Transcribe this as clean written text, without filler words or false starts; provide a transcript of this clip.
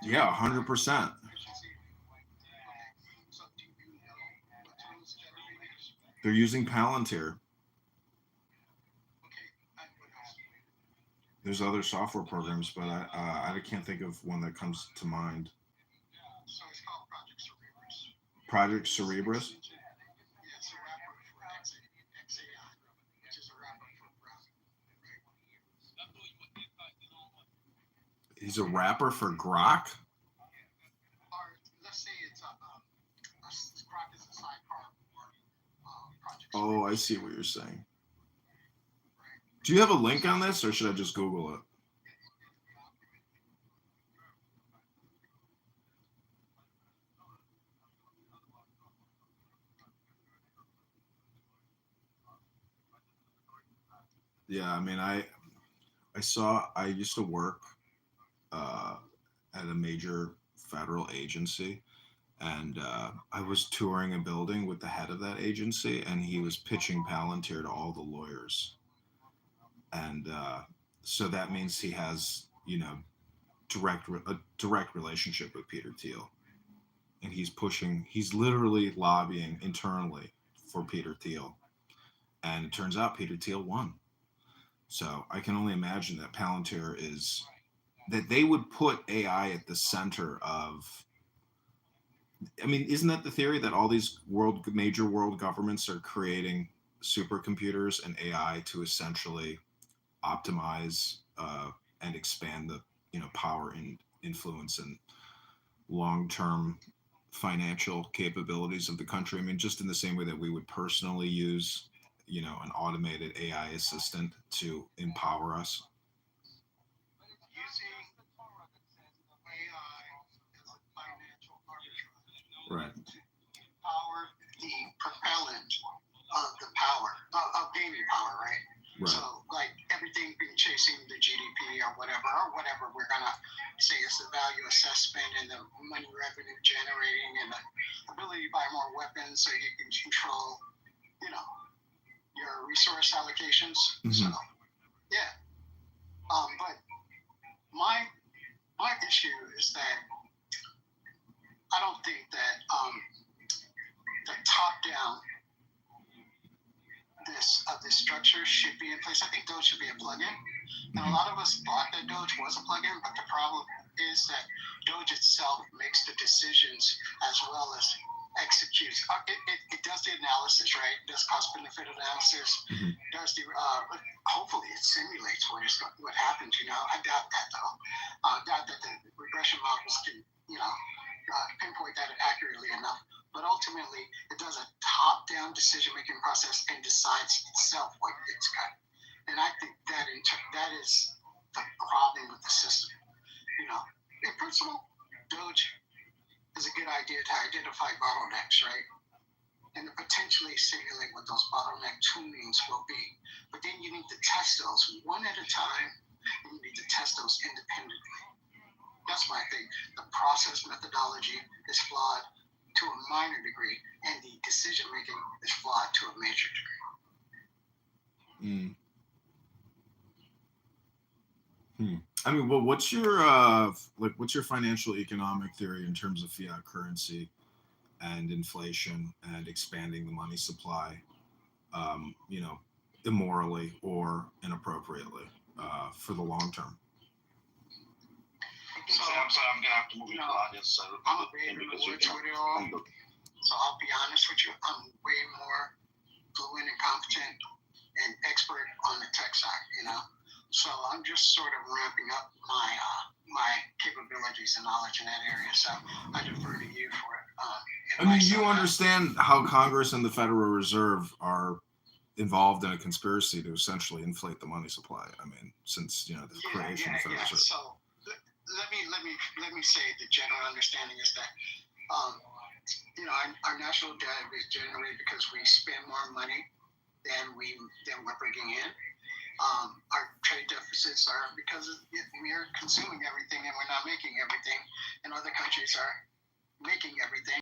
Yeah, 100%. So do you know what tools generators? They're using Palantir. Okay, and what else? There's other software programs, but I can't think of one that comes to mind. So it's called Project Cerebrus. Project Cerebrus. Yeah, it's a wrapper for XAI, which is a wrapper for browsing, right? He's a rapper for Grok. Or let's say it's Grok is a sidecar for Project Oh, I Cerebrus, see what you're saying. right? Do you have a link So on this, or should I just Google it? Yeah, I mean, I used to work uh, at a major federal agency, and I was touring a building with the head of that agency, and he was pitching Palantir to all the lawyers, and so that means he has, a direct relationship with Peter Thiel, and he's literally lobbying internally for Peter Thiel, and it turns out Peter Thiel won. So I can only imagine that Palantir is that they would put AI at the center of. I mean, isn't that the theory that all these major world governments are creating supercomputers and AI to essentially optimize and expand the power and influence and long term financial capabilities of the country? I mean, just in the same way that we would personally use an automated AI assistant to empower us. using AI as a financial arbitrage Right. to empower the propellant of the power of gaining power, right? Right. So like everything being chasing the GDP or whatever we're gonna say is the value assessment and the money revenue generating and the ability to buy more weapons so you can control, you know, your resource allocations. So Mm-hmm. yeah, but my my issue is that I don't think that the top down this structure should be in place. I think Doge should be a plugin, and a Mm-hmm. lot of us thought that Doge was a plugin, but the problem is that Doge itself makes the decisions as well as executes. It does the analysis, right? It does cost benefit analysis. Mm-hmm. Does the hopefully it simulates what happens. I doubt that though. I doubt that the regression models can pinpoint that accurately enough. But ultimately, it does a top-down decision-making process and decides itself what it's got. And I think that is the problem with the system. You know, in principle, Doge is a good idea to identify bottlenecks, right? And to potentially simulate what those bottleneck tunings will be. But then you need to test those one at a time, and you need to test those independently. That's my thing. The process methodology is flawed to a minor degree, and the decision making is flawed to a major degree. Mm. Hmm. I mean, well, what's your financial economic theory in terms of fiat currency and inflation and expanding the money supply, um, you know, immorally or inappropriately for the long term? So, I'm sorry, I'm gonna have to move you to the audience. So I'm a big rewards with it all. So I'll be honest with you, I'm way more fluent and competent and expert on the tech side. So I'm just sort of ramping up my capabilities and knowledge in that area. So I defer to you for I mean, advice you on that. understand how Congress and the Federal Reserve are involved in a conspiracy to essentially inflate the money supply. I mean, since the Yeah, creation yeah, of the Federal yeah. Reserve. So let me say the general understanding is that um, our national debt is generated because we spend more money than we're bringing in. Our trade deficits are because we are consuming everything and we're not making everything, and other countries are making everything